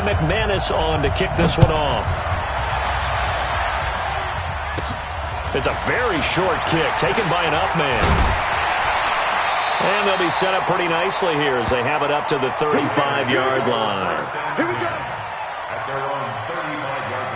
McManus on to kick this one off. It's a very short kick taken by an up man. And they'll be set up pretty nicely here as they have it up to the 35-yard line. Here we go. At their own 35-yard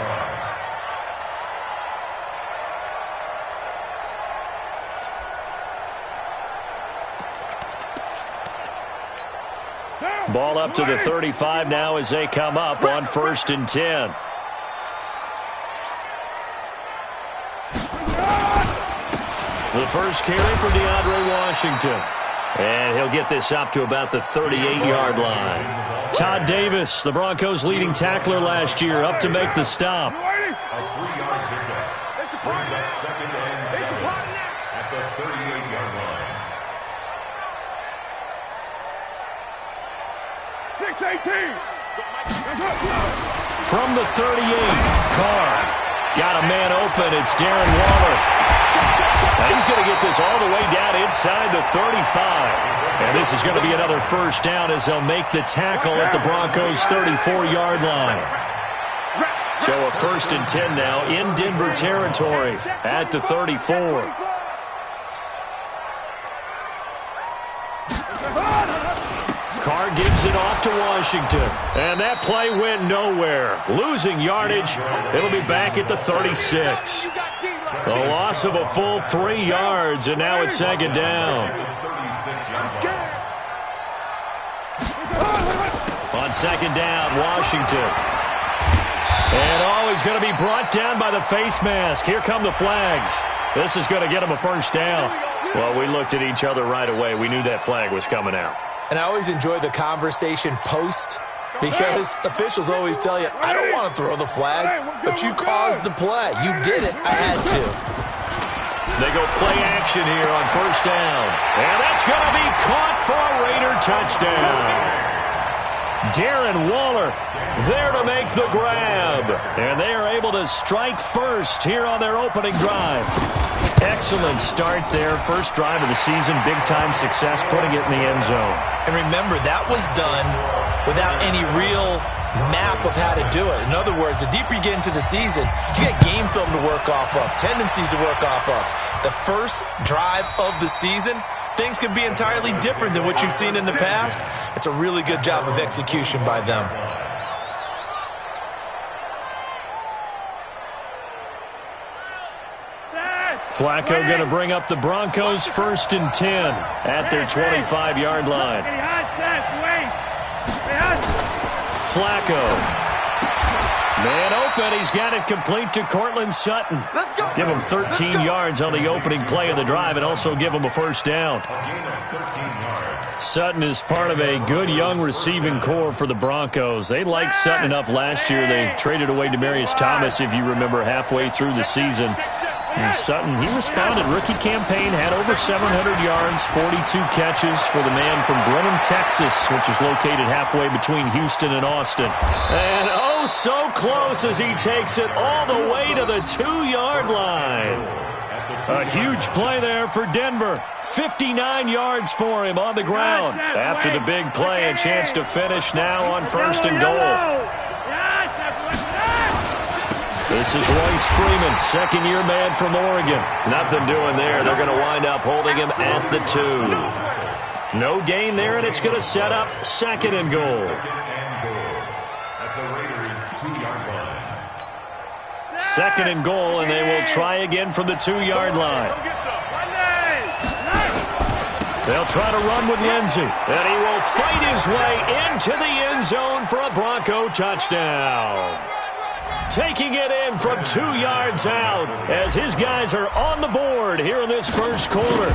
line. Ball up to the 35 now as they come up on 1st and 10. The first carry for DeAndre Washington. And he'll get this up to about the 38-yard line. Todd Davis, the Broncos' leading tackler last year, up to make the stop. A 3-yard pickup. Brings up 2nd and 7 at the 38-yard line. 6-18. From the 38, Carr got a man open. It's Darren Waller. Now he's going to get this all the way down inside the 35. And this is going to be another first down as they'll make the tackle at the Broncos' 34-yard line. So a 1st and 10 now in Denver territory at the 34. Carr gives it off to Washington. And that play went nowhere. Losing yardage. It'll be back at the 36. A loss of a full 3 yards, and now it's 2nd down. On 2nd down, Washington. And he's going to be brought down by the face mask. Here come the flags. This is going to get him a first down. Well, we looked at each other right away. We knew that flag was coming out. And I always enjoy the conversation post, because officials always tell you, I don't want to throw the flag, but you caused the play. You did it. I had to. They go play action here on 1st down. And that's going to be caught for a Raider touchdown. Darren Waller there to make the grab. And they are able to strike first here on their opening drive. Excellent start there. First drive of the season. Big-time success putting it in the end zone. And remember, that was done without any real map of how to do it. In other words, the deeper you get into the season, you get game film to work off of, tendencies to work off of. The first drive of the season, things can be entirely different than what you've seen in the past. It's a really good job of execution by them. Flacco going to bring up the Broncos 1st and 10 at their 25-yard line. Flacco. Man open. He's got it complete to Cortland Sutton. Give him 13 yards on the opening play of the drive and also give him a first down. Sutton is part of a good young receiving core for the Broncos. They liked Sutton enough last year. They traded away Demaryius Thomas, if you remember, halfway through the season. And Sutton, he responded. Rookie campaign, had over 700 yards, 42 catches for the man from Brenham, Texas, which is located halfway between Houston and Austin. And oh, so close as he takes it all the way to the 2-yard line. A huge play there for Denver. 59 yards for him on the ground. After the big play, a chance to finish now on 1st and goal. This is Royce Freeman, second-year man from Oregon. Nothing doing there. They're going to wind up holding him at the 2. No gain there, and it's going to set up 2nd and goal. Second and goal, and they will try again from the 2-yard line. They'll try to run with Lindsey, and he will fight his way into the end zone for a Bronco touchdown. Taking it in from 2 yards out as his guys are on the board here in this first quarter.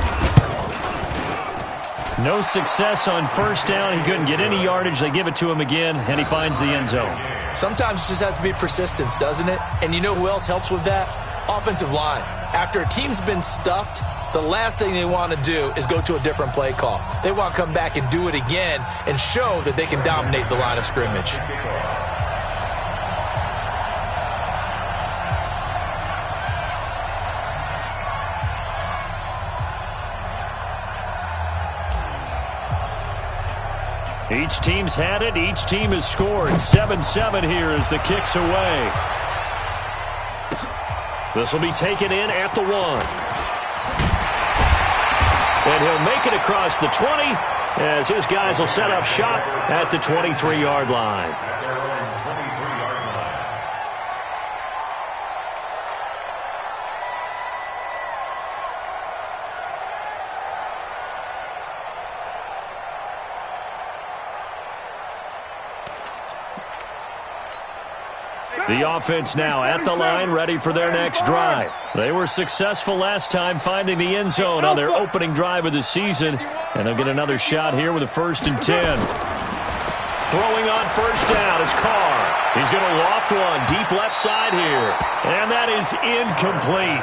No success on 1st down. He couldn't get any yardage. They give it to him again, and he finds the end zone. Sometimes it just has to be persistence, doesn't it? And you know who else helps with that? Offensive line. After a team's been stuffed, the last thing they want to do is go to a different play call. They want to come back and do it again and show that they can dominate the line of scrimmage. Each team's had it. Each team has scored. 7-7 here as the kick's away. This will be taken in at the 1. And he'll make it across the 20 as his guys will set up shop at the 23-yard line. The offense now at the line, ready for their next drive. They were successful last time finding the end zone on their opening drive of the season, and they'll get another shot here with a 1st and 10. Throwing on first down is Carr. He's going to loft one deep left side here, and that is incomplete.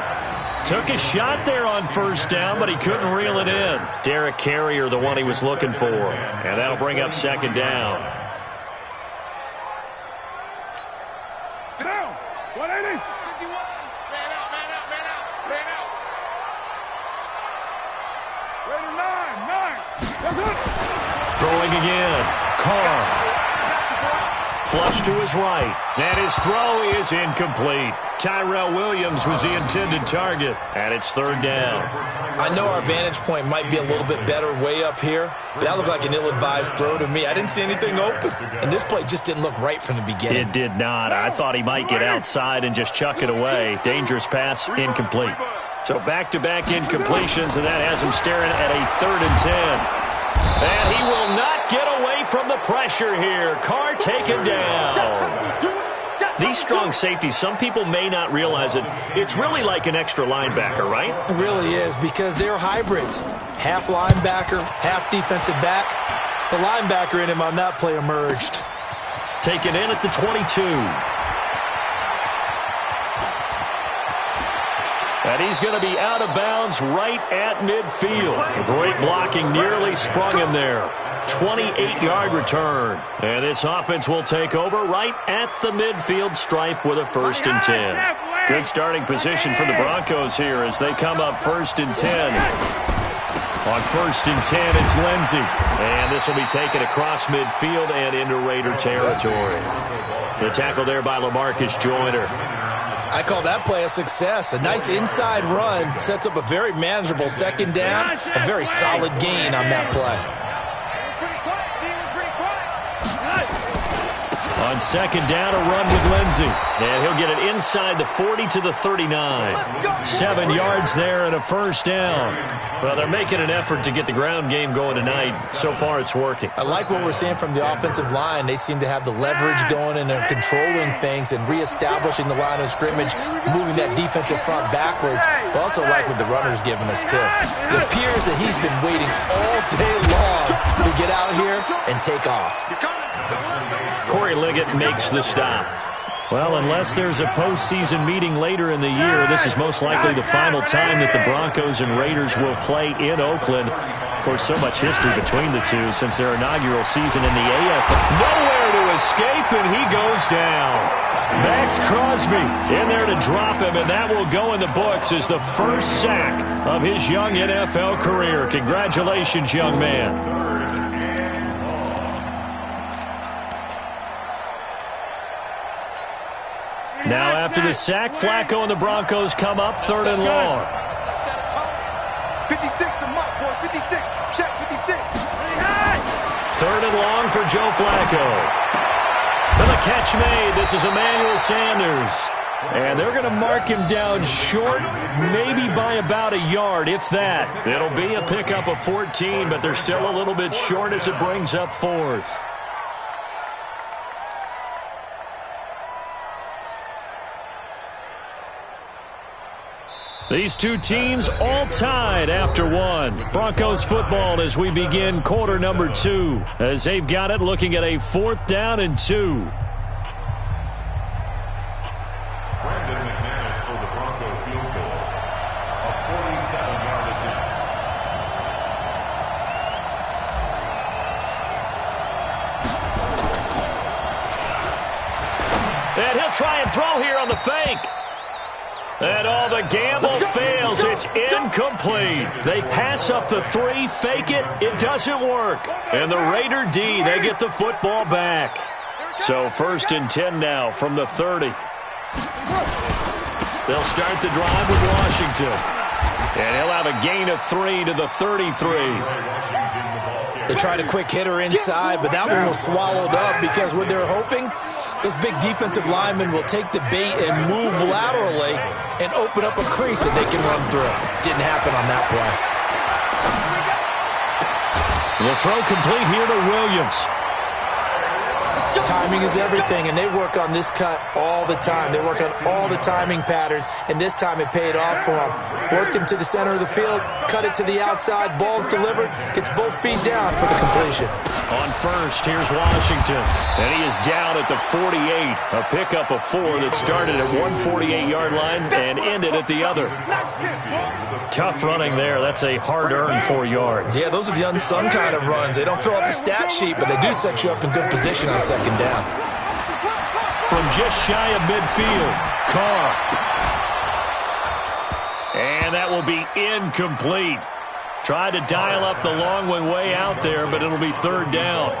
Took a shot there on first down, but he couldn't reel it in. Derek Carrier, the one he was looking for, and that'll bring up 2nd down. Throwing again. Carr. Flush to his right. And his throw is incomplete. Tyrell Williams was the intended target. And it's 3rd down. I know our vantage point might be a little bit better way up here, but that looked like an ill-advised throw to me. I didn't see anything open. And this play just didn't look right from the beginning. It did not. I thought he might get outside and just chuck it away. Dangerous pass, incomplete. So back-to-back incompletions, and that has him staring at a 3rd and 10. And he will not get away from the pressure here. Carr taken down. These strong safeties, some people may not realize it. It's really like an extra linebacker, right? It really is, because they're hybrids. Half linebacker, half defensive back. The linebacker in him on that play emerged. Taken in at the 22. And he's going to be out of bounds right at midfield. Great blocking nearly sprung him there. 28-yard return. And this offense will take over right at the midfield stripe with a 1st and 10. Good starting position for the Broncos here as they come up 1st and 10. On 1st and 10, it's Lindsey. And this will be taken across midfield and into Raider territory. The tackle there by LaMarcus Joyner. I call that play a success. A nice inside run sets up a very manageable 2nd down. A very solid gain on that play. On 2nd down, a run with Lindsey. And he'll get it inside the 40 to the 39. 7 yards there and a 1st down. Well, they're making an effort to get the ground game going tonight. So far, it's working. I like what we're seeing from the offensive line. They seem to have the leverage going, and they're controlling things and reestablishing the line of scrimmage, moving that defensive front backwards. But also like what the runner's giving us, too. It appears that he's been waiting all day long to get out here and take off. Corey Liggett makes the stop. Well, unless there's a postseason meeting later in the year, this is most likely the final time that the Broncos and Raiders will play in Oakland. Of course, so much history between the two since their inaugural season in the AFL. Nowhere to escape, and he goes down. Max Crosby in there to drop him, and that will go in the books as the first sack of his young NFL career. Congratulations, young man. Now after the sack, Flacco and the Broncos come up 3rd and long. 56, the mark, boy, 56, check 56. 3rd and long for Joe Flacco. And the catch made. This is Emmanuel Sanders. And they're going to mark him down short, maybe by about a yard, if that. It'll be a pickup of 14, but they're still a little bit short as it brings up 4th. These two teams all tied after one. Broncos football as we begin quarter number 2. As they've got it looking at a 4th down and 2. Brandon McManus for the Bronco field goal. A 47-yard attempt. And he'll try and throw here on the fake. And all the gamble fails. It's incomplete. They pass up the 3, fake it. It doesn't work. And the Raider D, they get the football back. So 1st and 10 now from the 30. They'll start the drive with Washington. And he'll have a gain of 3 to the 33. They tried a quick hitter inside, but that one was swallowed up because what they're hoping, those big defensive linemen will take the bait and move laterally and open up a crease that they can run through. Didn't happen on that play. The throw complete here to Williams. Timing is everything, and they work on this cut all the time. They work on all the timing patterns, and this time it paid off for them. Worked him to the center of the field, cut it to the outside, ball's delivered, gets both feet down for the completion. On 1st, here's Washington, and he is down at the 48. A pickup of 4 that started at 148-yard line and ended at the other. Tough running there. That's a hard-earned 4 yards. Yeah, those are the unsung kind of runs. They don't fill up the stat sheet, but they do set you up in good position on 2nd down. From just shy of midfield, Carr. And that will be incomplete. Tried to dial up the long one way out there, but it'll be 3rd down.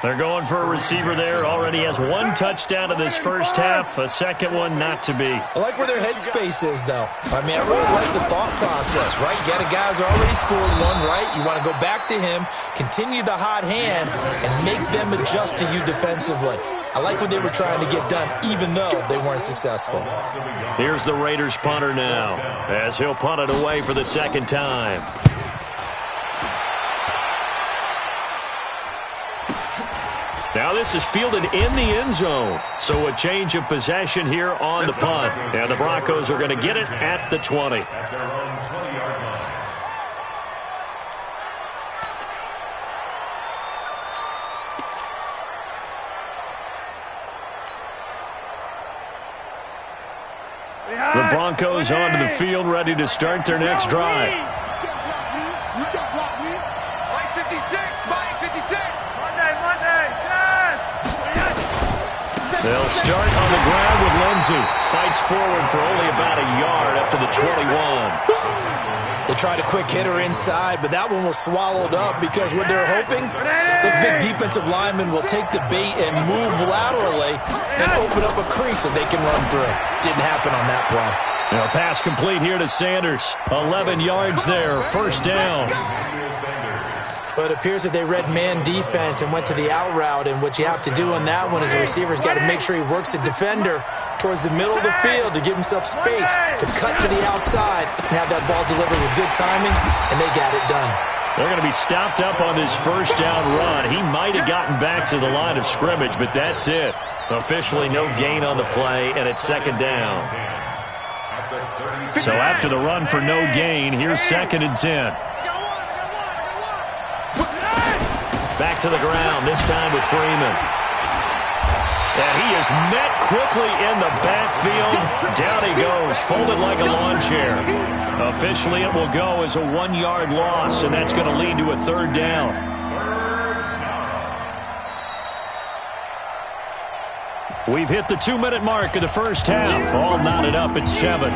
They're going for a receiver there. Already has 1 touchdown in this first half. A second one not to be. I like where their headspace is, though. I mean, I really like the thought process, right? You got a guy who's already scored 1, right? You want to go back to him, continue the hot hand, and make them adjust to you defensively. I like what they were trying to get done, even though they weren't successful. Here's the Raiders punter now, as he'll punt it away for the 2nd time. Now this is fielded in the end zone. So a change of possession here on the punt. And the Broncos are going to get it at the 20. At their own 20-yard line. The Broncos onto the field, ready to start their next drive. You got block me. Mike 56, Mike 56. They'll start on the ground with Lindsey. Fights forward for only about a yard up to the 21. They tried a quick hitter inside, but that one was swallowed up because what they're hoping, those big defensive linemen will take the bait and move laterally and open up a crease that they can run through. Didn't happen on that play. Now pass complete here to Sanders. 11 yards there, 1st down. But it appears that they read man defense and went to the out route, and what you have to do on that one is the receiver's got to make sure he works the defender towards the middle of the field to give himself space to cut to the outside and have that ball delivered with good timing, and they got it done. They're going to be stopped up on this 1st down run. He might have gotten back to the line of scrimmage, but that's it. Officially no gain on the play, and it's 2nd down. So after the run for no gain, here's 2nd and 10. Back to the ground, this time with Freeman. And he is met quickly in the backfield. Down he goes, folded like a lawn chair. Officially, it will go as a 1-yard loss, and that's going to lead to a 3rd down. We've hit the 2-minute mark of the first half. All knotted up at 7.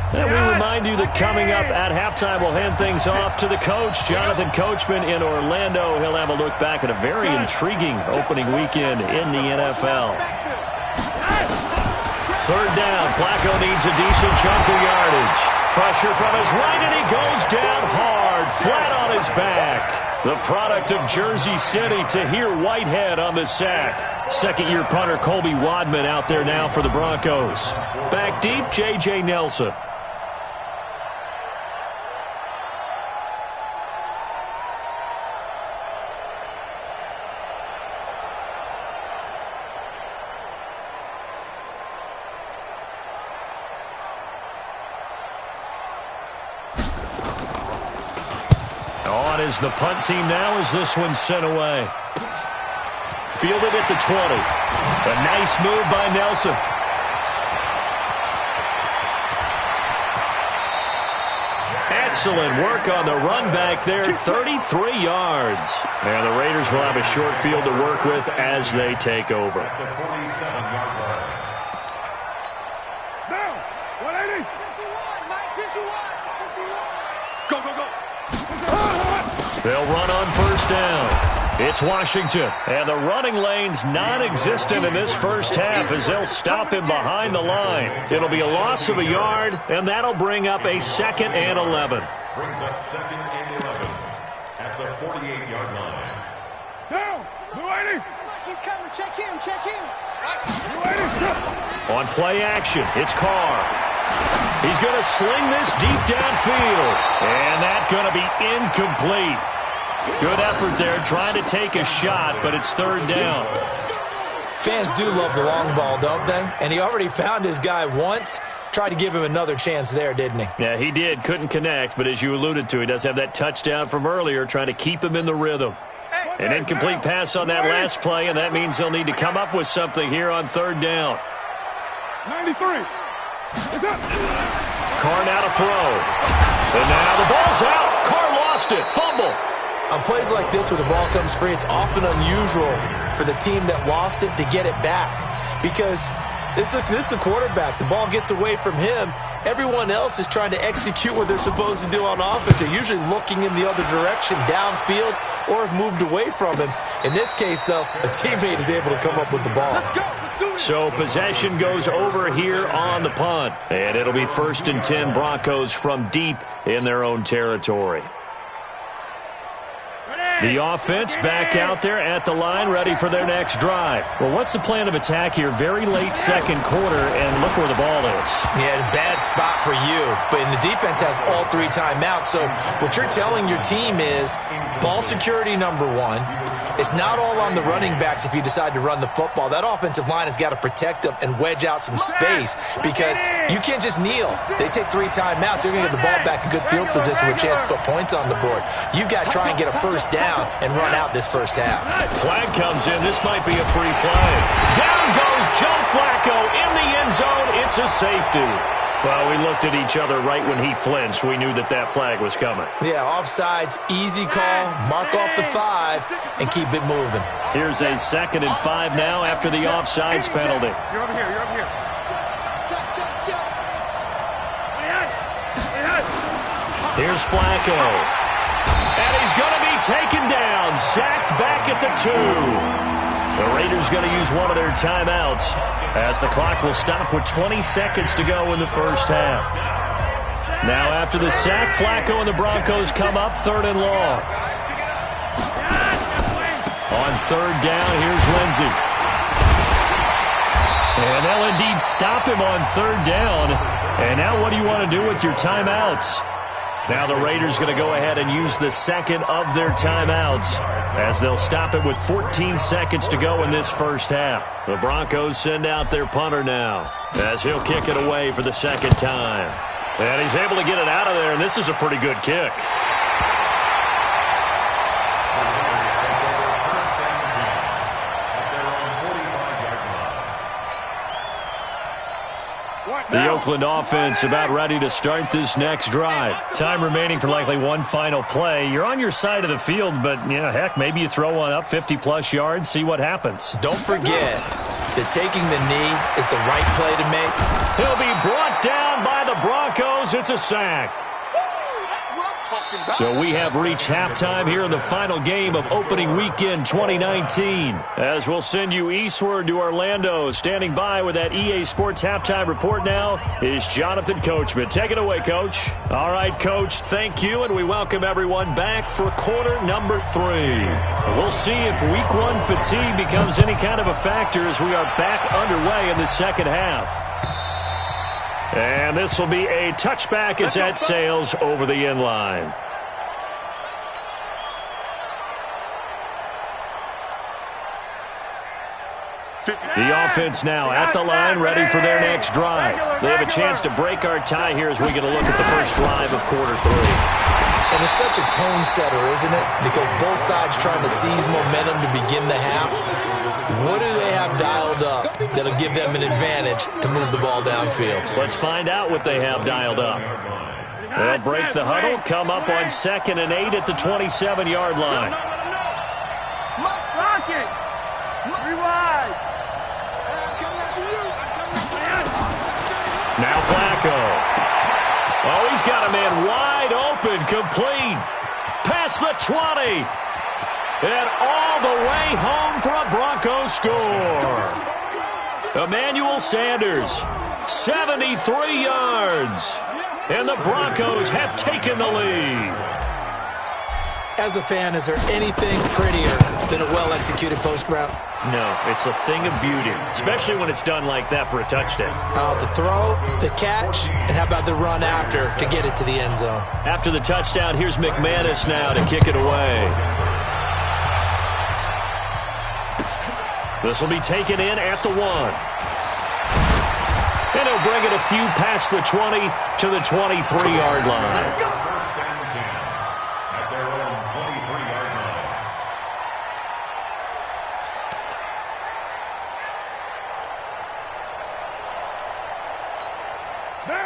And we remind you that coming up at halftime, we'll hand things off to the coach, Jonathan Coachman in Orlando. He'll have a look back at a very intriguing opening weekend in the NFL. 3rd down. Flacco needs a decent chunk of yardage. Pressure from his right, and he goes down hard, flat on his back. The product of Jersey City, Tahir Whitehead on the sack. 2nd-year punter Colby Wadman out there now for the Broncos. Back deep, J.J. Nelson. On is the punt team now as this one's sent away. Fielded at the 20. A nice move by Nelson. And Excellent work on the run back there, 33 yards. And the Raiders will have a short field to work with as they take over. The 47-yard line. Now, 180. 51, Mike, 51. Go, go, go. They'll run on first down. It's Washington, and the running lane's non-existent in this first half as they'll stop him behind the line. It'll be a loss of a yard, and that'll bring up a 2nd and 11. Brings up 2nd and 11 at the 48-yard line. Now, 280. He's coming. Check him. Check him. 280. On play action, it's Carr. He's going to sling this deep downfield, and that's going to be incomplete. Good effort there, trying to take a shot, but it's 3rd down. Fans do love the long ball, don't they? And he already found his guy once. Tried to give him another chance there, didn't he? Yeah, he did. Couldn't connect, but as you alluded to, he does have that touchdown from earlier, trying to keep him in the rhythm. An incomplete pass on that last play, and that means they'll need to come up with something here on 3rd down. 93. Carr now to throw. And now the ball's out. Carr lost it. Fumble. On plays like this where the ball comes free, it's often unusual for the team that lost it to get it back. Because this is the quarterback. The ball gets away from him. Everyone else is trying to execute what they're supposed to do on offense. They're usually looking in the other direction, downfield, or have moved away from him. In this case, though, a teammate is able to come up with the ball. So possession goes over here on the punt. And it'll be 1st and 10 Broncos from deep in their own territory. The offense back out there at the line, ready for their next drive. Well, what's the plan of attack here? Very late 2nd quarter, and look where the ball is. Yeah, bad spot for you. But the defense has all 3 timeouts. So what you're telling your team is ball security number 1. It's not all on the running backs if you decide to run the football. That offensive line has got to protect them and wedge out some space because you can't just kneel. They take 3 timeouts. They're going to get the ball back in good field position with a chance to put points on the board. You've got to try and get a first down and run out this first half. Flag comes in. This might be a free play. Down goes Joe Flacco in the end zone. It's a safety. Well, we looked at each other right when he flinched. We knew that flag was coming. Yeah, offsides, easy call, mark off the 5, and keep it moving. Here's a 2nd and 5 now after the offsides penalty. You're over here. You're over here. Check. Here's Flacco. And he's going to be taken down, sacked back at the 2. The Raiders going to use one of their timeouts as the clock will stop with 20 seconds to go in the first half. Now after the sack, Flacco and the Broncos come up 3rd and long. On 3rd down, here's Lindsey. And they'll indeed stop him on 3rd down. And now what do you want to do with your timeouts? Now the Raiders going to go ahead and use the 2nd of their timeouts as they'll stop it with 14 seconds to go in this first half. The Broncos send out their punter now as he'll kick it away for the 2nd time. And he's able to get it out of there, and this is a pretty good kick. The Oakland offense about ready to start this next drive. Time remaining for likely one final play. You're on your side of the field, but, heck, maybe you throw one up 50-plus yards, see what happens. Don't forget that taking the knee is the right play to make. He'll be brought down by the Broncos. It's a sack. So we have reached halftime here in the final game of opening weekend 2019. As we'll send you eastward to Orlando. Standing by with that EA Sports halftime report now is Jonathan Coachman. Take it away, Coach. All right, Coach, thank you, and we welcome everyone back for quarter number 3. We'll see if week 1 fatigue becomes any kind of a factor as we are back underway in the second half. And this will be a touchback as that sails over the end line. The offense now at the line, ready for their next drive. They have a chance to break our tie here as we get a look at the first drive of quarter 3. And it's such a tone setter, isn't it? Because both sides trying to seize momentum to begin the half. What do they have dialed up that'll give them an advantage to move the ball downfield? Let's find out what they have dialed up. They'll break the huddle, come up on 2nd and 8 at the 27-yard line. Lock it. Rewind. Now Flacco. Oh, he's got a man wide open, complete. Past the 20. And all the way home for a Broncos score. Emmanuel Sanders, 73 yards. And the Broncos have taken the lead. As a fan, is there anything prettier than a well-executed post route? No, it's a thing of beauty, especially when it's done like that for a touchdown. The throw, the catch, and how about the run after to get it to the end zone? After the touchdown, here's McManus now to kick it away. This will be taken in at the 1. And he'll bring it a few past the 20 to the 23-yard line. First and 10 at their own 23-yard line.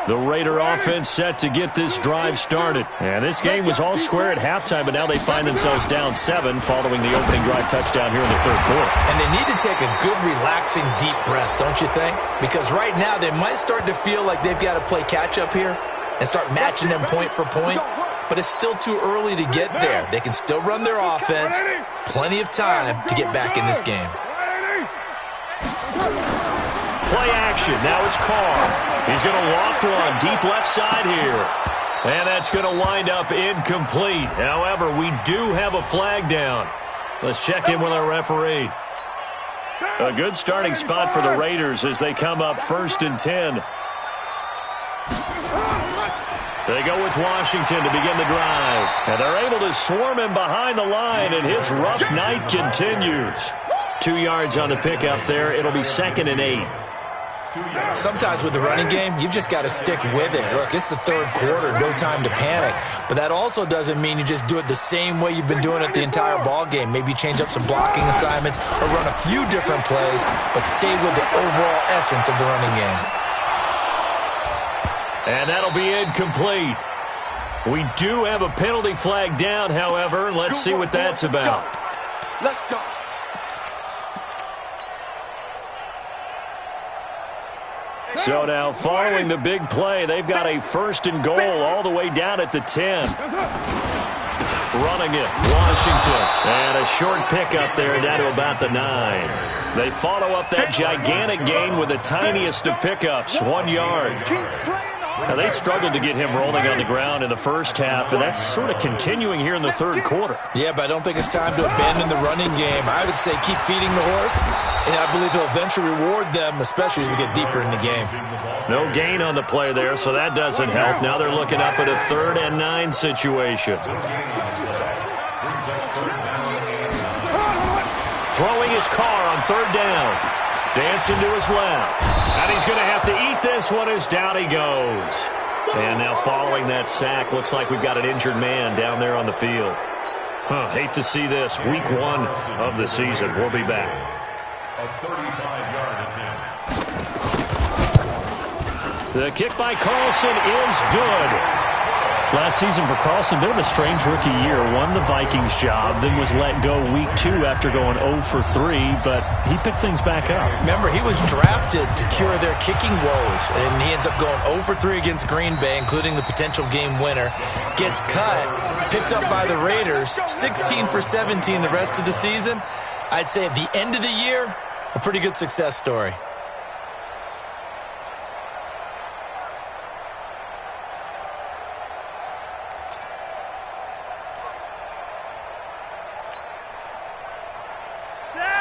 The Raider offense set to get this drive started. And this game was all square at halftime, but now they find themselves down 7 following the opening drive touchdown here in the third quarter. And they need to take a good, relaxing, deep breath, don't you think? Because right now they might start to feel like they've got to play catch-up here and start matching them point for point. But it's still too early to get there. They can still run their offense. Plenty of time to get back in this game. Play action. Now it's Carr. He's going to loft run deep left side here. And that's going to wind up incomplete. However, we do have a flag down. Let's check in with our referee. A good starting spot for the Raiders as they come up 1st and 10. They go with Washington to begin the drive. And they're able to swarm him behind the line, and his rough night continues. 2 yards on the pickup there. It'll be 2nd and 8. Sometimes with the running game, you've just got to stick with it. Look, it's the third quarter, no time to panic. But that also doesn't mean you just do it the same way you've been doing it the entire ball game. Maybe change up some blocking assignments or run a few different plays, but stay with the overall essence of the running game. And that'll be incomplete. We do have a penalty flag down, however. Let's see what that's about. Let's go. So now, following the big play, they've got a 1st and goal all the way down at the 10. Running it, Washington. And a short pickup there down to about the 9. They follow up that gigantic gain with the tiniest of pickups, 1 yard. Now, they struggled to get him rolling on the ground in the first half, and that's sort of continuing here in the third quarter. Yeah, but I don't think it's time to abandon the running game. I would say keep feeding the horse, and I believe he'll eventually reward them, especially as we get deeper in the game. No gain on the play there, so that doesn't help. Now they're looking up at a 3rd and 9 situation. Throwing his car on 3rd down. Dancing to his left. And he's going to have to eat this one as down he goes. And now following that sack, looks like we've got an injured man down there on the field. Hate to see this. Week 1 of the season. We'll be back. A 35-yard attempt. The kick by Carlson is good. Last season for Carlson, bit of a strange rookie year. Won the Vikings job, then was let go week 2 after going 0 for 3, but he picked things back up. Remember, he was drafted to cure their kicking woes, and he ends up going 0 for 3 against Green Bay, including the potential game winner. Gets cut, picked up by the Raiders, 16 for 17 the rest of the season. I'd say at the end of the year, a pretty good success story.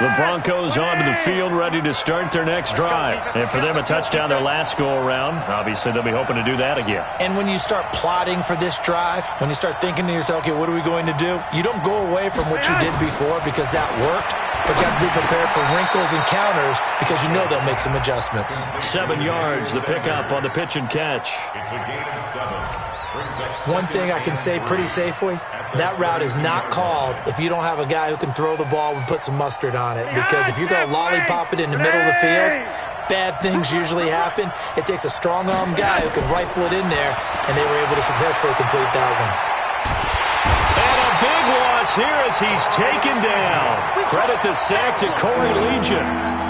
The Broncos onto the field, ready to start their next drive. And for them, a touchdown their last go-around. Obviously, they'll be hoping to do that again. And when you start plotting for this drive, when you start thinking to yourself, okay, what are we going to do? You don't go away from what you did before because that worked, but you have to be prepared for wrinkles and counters because you know they'll make some adjustments. 7 yards, the pickup on the pitch and catch. It's a gain of 7. One thing I can say pretty safely, that route is not called if you don't have a guy who can throw the ball and put some mustard on it. Because if you're going to lollipop it in the middle of the field, bad things usually happen. It takes a strong-arm guy who can rifle it in there, and they were able to successfully complete that one. And a big loss here as he's taken down. Credit the sack to Corey Legion.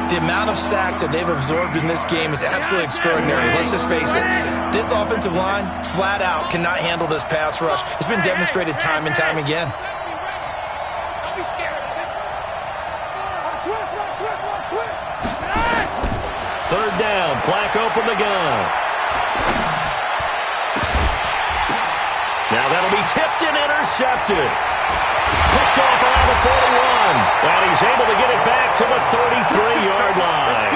The amount of sacks that they've absorbed in this game is absolutely extraordinary. Let's just face it. This offensive line, flat out, cannot handle this pass rush. It's been demonstrated time and time again. Don't be scared. Switch. Third down, Flacco from the gun. Now that'll be tipped and intercepted. Picked off around the 41. And he's able to get it back to the 33-yard line.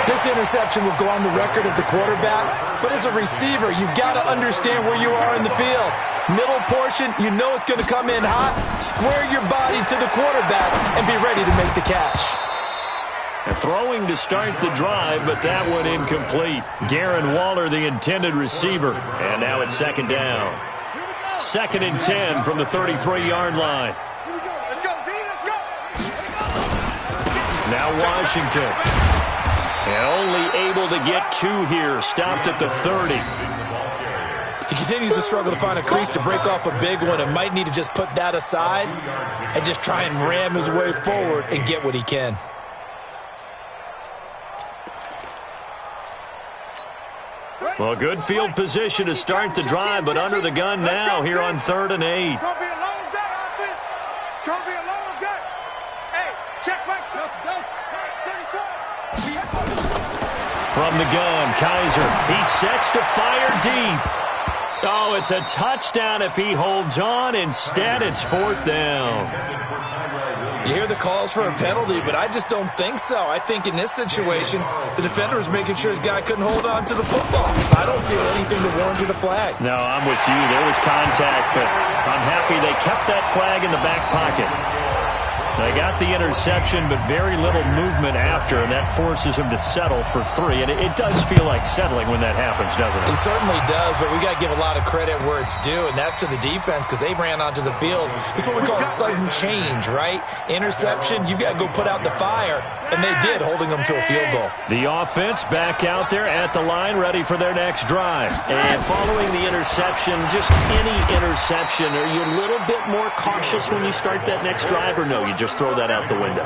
This interception will go on the record of the quarterback, but as a receiver, you've got to understand where you are in the field. Middle portion, you know it's going to come in hot. Square your body to the quarterback and be ready to make the catch. And throwing to start the drive, but that one incomplete. Darren Waller, the intended receiver. And now it's second down. 2nd and 10 from the 33-yard line. Let's go, D. Let's go. Now Washington. And only able to get 2 here. Stopped at the 30. He continues to struggle to find a crease to break off a big one and might need to just put that aside and just try and ram his way forward and get what he can. Well, good field position to start the drive, but under the gun now here on 3rd and 8. It's going to be a long day, offense. It's going to be a long day. Hey, check back. From the gun, Kaiser. He sets to fire deep. Oh, it's a touchdown if he holds on. Instead, it's 4th down. You hear the calls for a penalty, but I just don't think so. I think in this situation, the defender was making sure his guy couldn't hold on to the football. So I don't see anything to warrant the flag. No, I'm with you. There was contact, but I'm happy they kept that flag in the back pocket. They got the interception, but very little movement after, and that forces him to settle for 3. And it does feel like settling when that happens, doesn't it? It certainly does, but we got to give a lot of credit where it's due, and that's to the defense because they ran onto the field. It's what we call sudden change, right? Interception, you got to go put out the fire, and they did, holding them to a field goal. The offense back out there at the line, ready for their next drive. And following the interception, just any interception, are you a little bit more cautious when you start that next drive, or no, you just throw that out the window?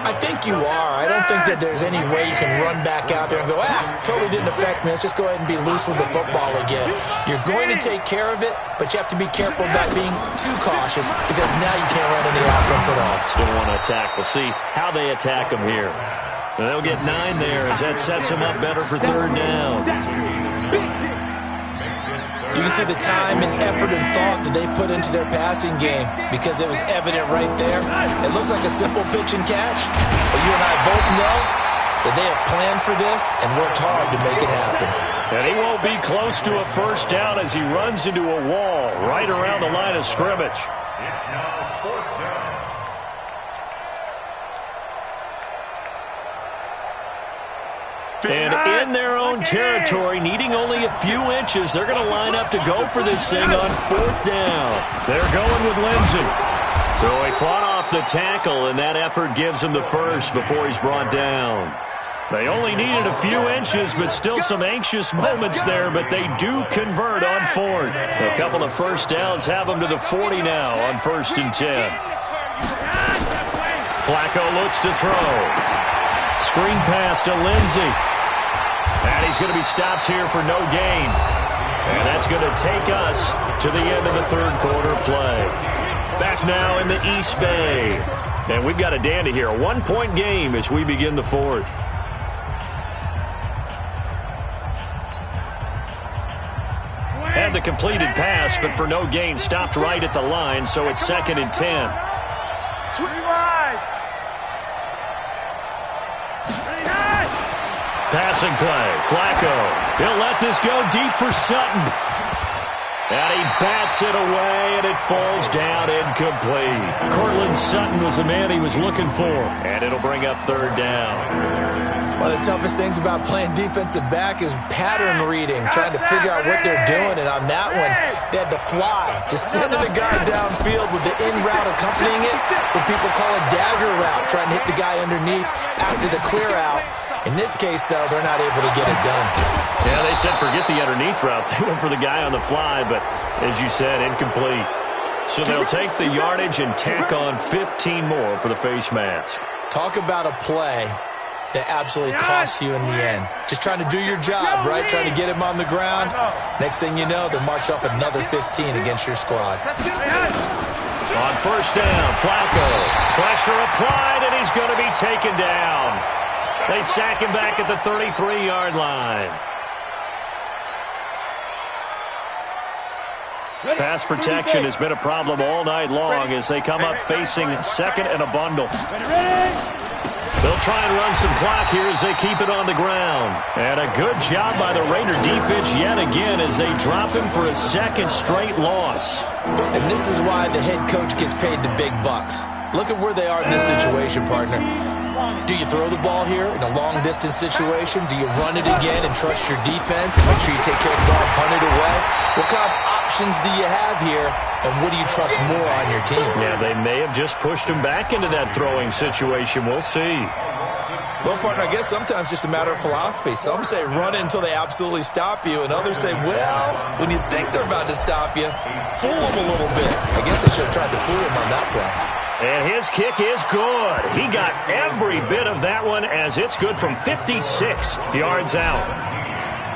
I think you are. I don't think that there's any way you can run back out there and go, totally didn't affect me. Let's just go ahead and be loose with the football again. You're going to take care of it, but you have to be careful about being too cautious because now you can't run any offense at all. Still want to attack. We'll see how they attack them here. They'll get 9 there as that sets them up better for 3rd down. You can see the time and effort and thought that they put into their passing game because it was evident right there. It looks like a simple pitch and catch, but you and I both know that they have planned for this and worked hard to make it happen. And he won't be close to a 1st down as he runs into a wall right around the line of scrimmage. It's now 4th down. And in their own territory, needing only a few inches, they're going to line up to go for this thing on 4th down. They're going with Lindsey. So he fought off the tackle, and that effort gives him the 1st before he's brought down. They only needed a few inches, but still some anxious moments there, but they do convert on 4th. A couple of 1st downs have them to the 40 now on 1st and 10. Flacco looks to throw. Screen pass to Lindsey. And he's going to be stopped here for no gain. And that's going to take us to the end of the 3rd quarter play. Back now in the East Bay. And we've got a dandy here. A 1-point game as we begin the 4th. Had the completed pass, but for no gain, stopped right at the line, so it's 2nd and 10. Passing play, Flacco. He'll let this go deep for Sutton. And he bats it away, and it falls down incomplete. Cortland Sutton was the man he was looking for, and it'll bring up 3rd down. One of the toughest things about playing defensive back is pattern reading, trying to figure out what they're doing. And on that one, they had the fly, just sending the guy downfield with the in route accompanying it, what people call a dagger route, trying to hit the guy underneath after the clear out. In this case, though, they're not able to get it done. Yeah, they said forget the underneath route. They went for the guy on the fly, but as you said, incomplete. So they'll take the yardage and tack on 15 more for the face mask. Talk about a play that absolutely costs you in the end. Just trying to do your job, right? Trying to get him on the ground. Next thing you know, they'll march off another 15 against your squad. On first down, Flacco. Pressure applied, and he's going to be taken down. They sack him back at the 33-yard line. Pass protection has been a problem all night long as they come up facing second and a bundle. They'll try and run some clock here as they keep it on the ground. And a good job by the Raider defense yet again as they drop him for a second straight loss. And this is why the head coach gets paid the big bucks. Look at where they are in this situation, partner. Do you throw the ball here in a long-distance situation? Do you run it again and trust your defense and make sure you take care of the ball, punt it away? What kind of options do you have here, and what do you trust more on your team? Yeah, they may have just pushed him back into that throwing situation. We'll see. Well, partner, I guess sometimes it's just a matter of philosophy. Some say run it until they absolutely stop you, and others say, well, when you think they're about to stop you, fool them a little bit. I guess they should have tried to fool him on that play. And his kick is good. He got every bit of that one as it's good from 56 yards out.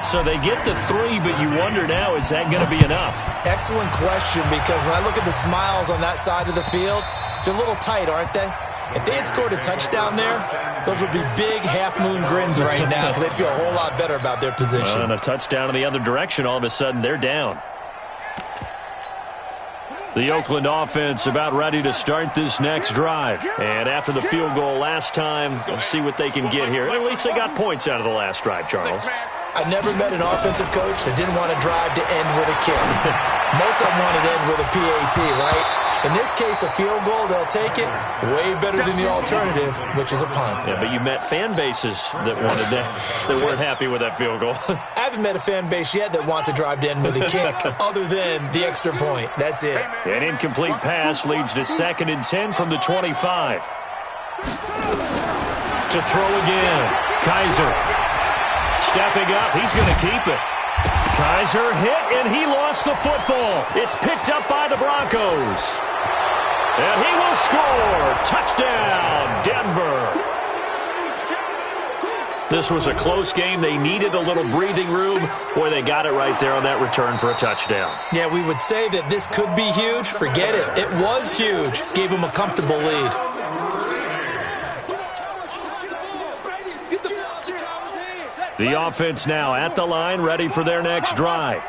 So they get to 3, but you wonder now, is that going to be enough? Excellent question, because when I look at the smiles on that side of the field, they're a little tight, aren't they? If they had scored a touchdown there, those would be big half-moon grins right now because they'd feel a whole lot better about their position. And a touchdown in the other direction, all of a sudden they're down. The Oakland offense about ready to start this next drive. And after the field goal last time, let's see what they can get here. At least they got points out of the last drive, Charles. I never met an offensive coach that didn't want to drive to end with a kick. Most of them want to end with a PAT, right? In this case, a field goal, they'll take it. Way better than the alternative, which is a punt. Yeah, but you met fan bases that wanted that, that weren't happy with that field goal. I haven't met a fan base yet that wants to drive to end with a kick, other than the extra point. That's it. An incomplete pass leads to 2nd and 10 from the 25. To throw again. Kaiser. Stepping up, he's going to keep it. Kaiser hit, and he lost the football. It's picked up by the Broncos. And he will score. Touchdown, Denver. This was a close game. They needed a little breathing room. Boy, they got it right there on that return for a touchdown. Yeah, we would say that this could be huge. Forget it. It was huge. Gave them a comfortable lead. The offense now at the line, ready for their next drive.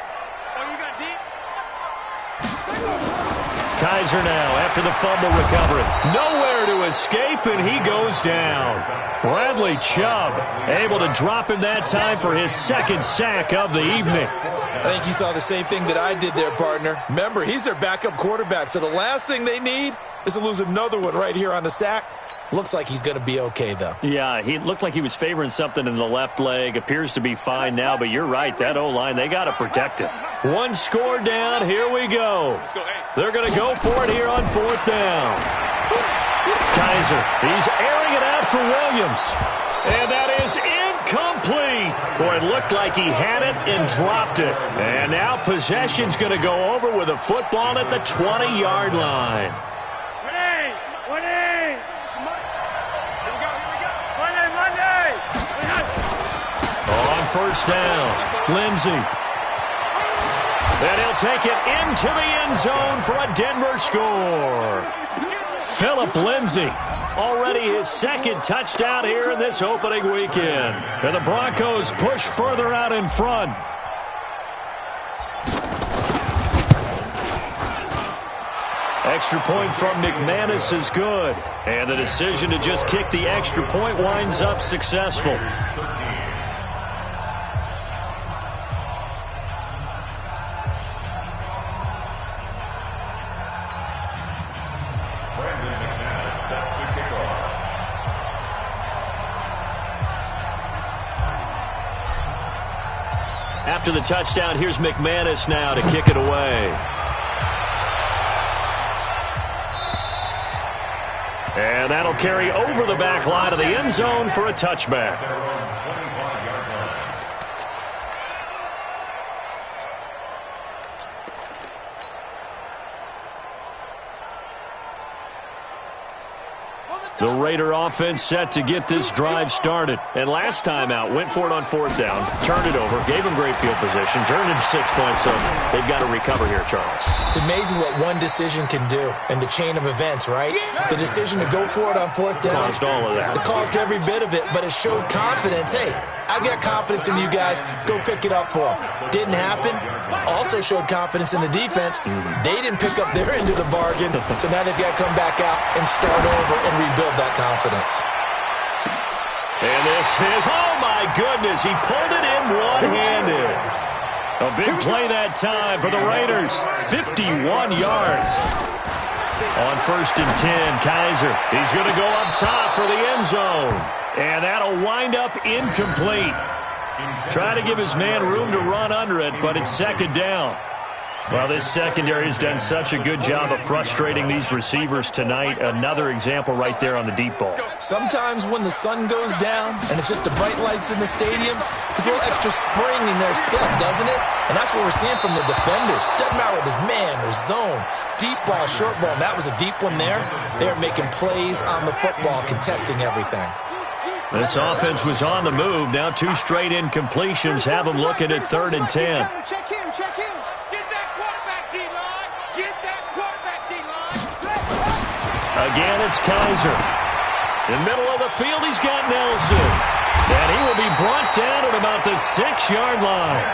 Kaiser now after the fumble recovery. Nowhere to escape, and he goes down. Bradley Chubb able to drop him that time for his 2nd sack of the evening. I think you saw the same thing that I did there, partner. Remember, he's their backup quarterback, so the last thing they need is to lose another one right here on the sack. Looks like he's going to be okay, though. Yeah, he looked like he was favoring something in the left leg. Appears to be fine now, but you're right. That O-line, they got to protect him. One score down. Here we go. They're going to go for it here on 4th down. Kaiser, he's airing it out for Williams. And that is incomplete. Boy, it looked like he had it and dropped it. And now possession's going to go over with a football at the 20-yard line. On first down, Lindsey. And he'll take it into the end zone for a Denver score. Phillip Lindsey, already his 2nd touchdown here in this opening weekend. And the Broncos push further out in front. Extra point from McManus is good. And the decision to just kick the extra point winds up successful. after the touchdown. Here's McManus now to kick it away. And that'll carry over the back line of the end zone for a touchback. The Raider offense set to get this drive started. And last time out, went for it on fourth down, turned it over, gave them great field position, turned into 6 points, so they've got to recover here, Charles. It's amazing what one decision can do in the chain of events, right? The decision to go for it on fourth down. Caused all of that. It caused every bit of it, but it showed confidence. Hey, I've got confidence in you guys. Go pick it up for them. Didn't happen. Also showed confidence in the defense. They didn't pick up their end of the bargain, so now they've got to come back out and start over and rebuild that confidence. And this is, oh my goodness, he pulled it in one-handed. A big play that time for the Raiders. 51 yards. On 1st and 10, Kaiser. He's going to go up top for the end zone. And that'll wind up incomplete. Try to give his man room to run under it, but it's 2nd down. Well, this secondary has done such a good job of frustrating these receivers tonight. Another example right there on the deep ball. Sometimes when the sun goes down and it's just the bright lights in the stadium, there's a little extra spring in their step, doesn't it? And that's what we're seeing from the defenders. Doesn't matter whether it's man or zone, deep ball, short ball. And that was a deep one there. They're making plays on the football, contesting everything. This offense was on the move. Now 2 straight incompletions have them looking at 3rd and 10. Check in. Get that quarterback, D-line. Get that quarterback, D-line. Again, it's Kaiser. In the middle of the field, he's got Nelson. And he will be brought down at about the 6-yard line.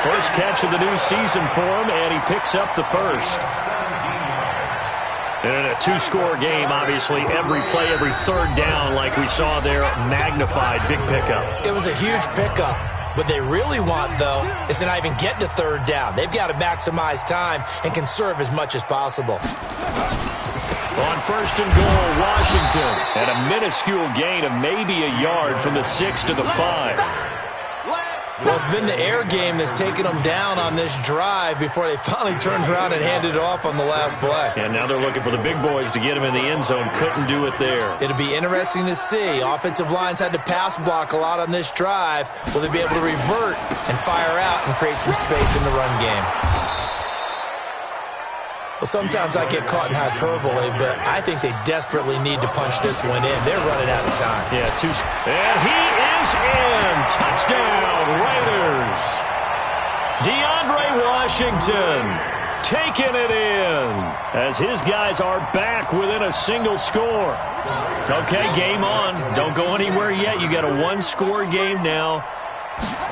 First catch of the new season for him, and he picks up the first. And in a 2-score game, obviously, every play, every 3rd down, like we saw there, magnified, big pickup. It was a huge pickup. What they really want, though, is to not even get to 3rd down. They've got to maximize time and conserve as much as possible. On 1st and goal, Washington. And a minuscule gain of maybe a yard from the 6 to the 5. Well, it's been the air game that's taken them down on this drive before they finally turned around and handed it off on the last play. And now they're looking for the big boys to get him in the end zone. Couldn't do it there. It'll be interesting to see. Offensive lines had to pass block a lot on this drive. Will they be able to revert and fire out and create some space in the run game? Well, sometimes I get caught in hyperbole, but I think they desperately need to punch this one in. They're running out of time. Yeah, and he is in. Touchdown, Raiders. DeAndre Washington taking it in as his guys are back within a single score. Okay, game on. Don't go anywhere yet. You got a 1-score game now.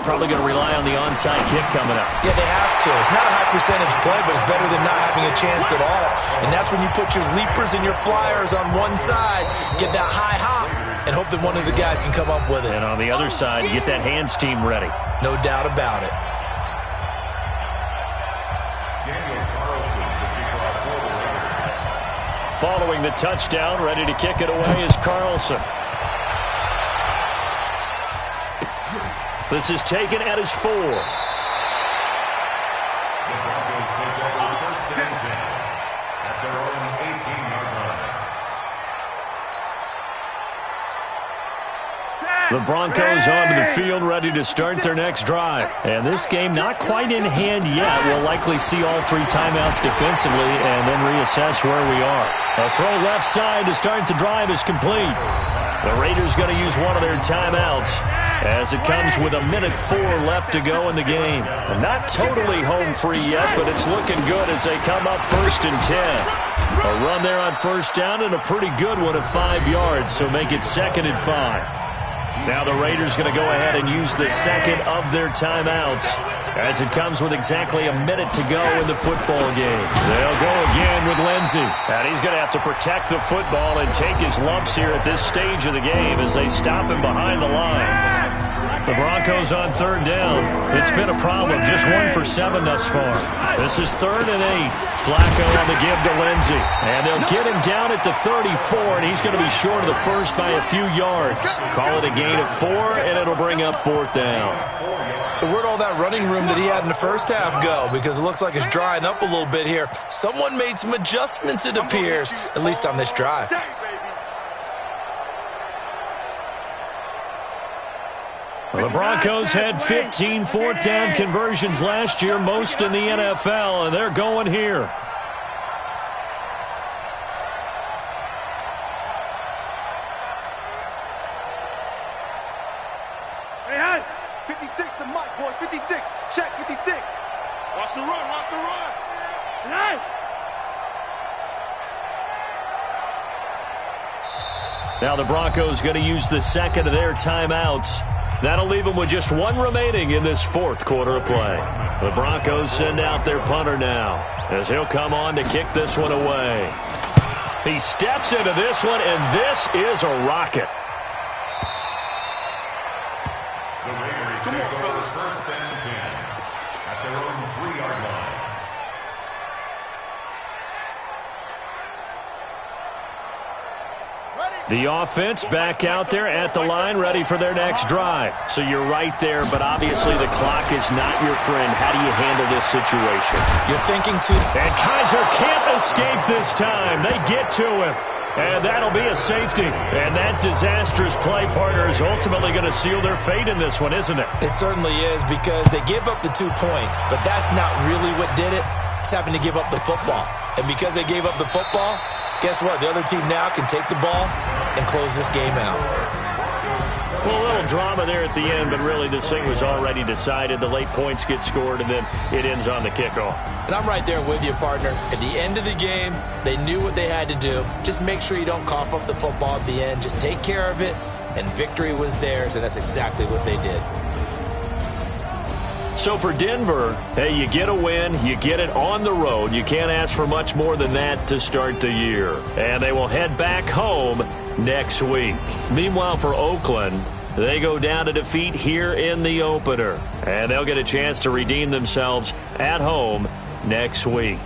Probably going to rely on the onside kick coming up. Yeah, they have to. It's not a high percentage play, but it's better than not having a chance at all. And that's when you put your leapers and your flyers on one side, get that high hop, and hope that one of the guys can come up with it. And on the other side, you get that hands team ready. No doubt about it. Following the touchdown, ready to kick it away is Carlson. This is taken at his 4. The Broncos onto the field, ready to start their next drive. And this game not quite in hand yet. We'll likely see all 3 timeouts defensively and then reassess where we are. A throw left side to start the drive is complete. The Raiders going to use one of their timeouts as it comes with 1:04 left to go in the game. Not totally home free yet, but it's looking good as they come up 1st and 10. A run there on 1st down and a pretty good one at 5 yards, so make it 2nd and 5. Now the Raiders going to go ahead and use the second of their timeouts as it comes with exactly 1 minute to go in the football game. They'll go again with Lindsey. And he's going to have to protect the football and take his lumps here at this stage of the game as they stop him behind the line. The Broncos on third down. It's been a problem. Just 1 for 7 thus far. This is 3rd and 8. Flacco on the give to Lindsey. And they'll get him down at the 34, and he's going to be short of the first by a few yards. Call it a gain of 4, and it'll bring up 4th down. So where'd all that running room that he had in the first half go? Because it looks like it's drying up a little bit here. Someone made some adjustments, it appears, at least on this drive. Well, the Broncos had 15 fourth down conversions last year, most in the NFL, and they're going here. Hey, hey. 56 to Mike, boys. 56. Check 56. Watch the run. Watch the run. Hey. Now the Broncos going to use the second of their timeouts. That'll leave them with just 1 remaining in this 4th quarter of play. The Broncos send out their punter now as he'll come on to kick this one away. He steps into this one, and this is a rocket. The Raiders take over 1st and 10 at their own 3-yard line. The offense back out there at the line, ready for their next drive. So you're right there, but obviously the clock is not your friend. How do you handle this situation? You're thinking too. And Kaiser can't escape this time. They get to him. And that'll be a safety. And that disastrous play, partner, is ultimately going to seal their fate in this one, isn't it? It certainly is, because they give up the 2 points, but that's not really what did it. It's having to give up the football. And because they gave up the football, guess what? The other team now can take the ball and close this game out. Well, a little drama there at the end, but really this thing was already decided. The late points get scored, and then it ends on the kickoff. And I'm right there with you, partner. At the end of the game, they knew what they had to do. Just make sure you don't cough up the football at the end. Just take care of it, and victory was theirs, and that's exactly what they did. So for Denver, hey, you get a win, you get it on the road. You can't ask for much more than that to start the year. And they will head back home next week. Meanwhile, for Oakland, they go down to defeat here in the opener. And they'll get a chance to redeem themselves at home next week.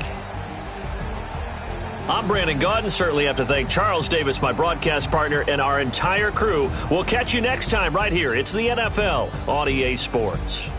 I'm Brandon Gaudin. Certainly have to thank Charles Davis, my broadcast partner, and our entire crew. We'll catch you next time right here. It's the NFL on EA Sports.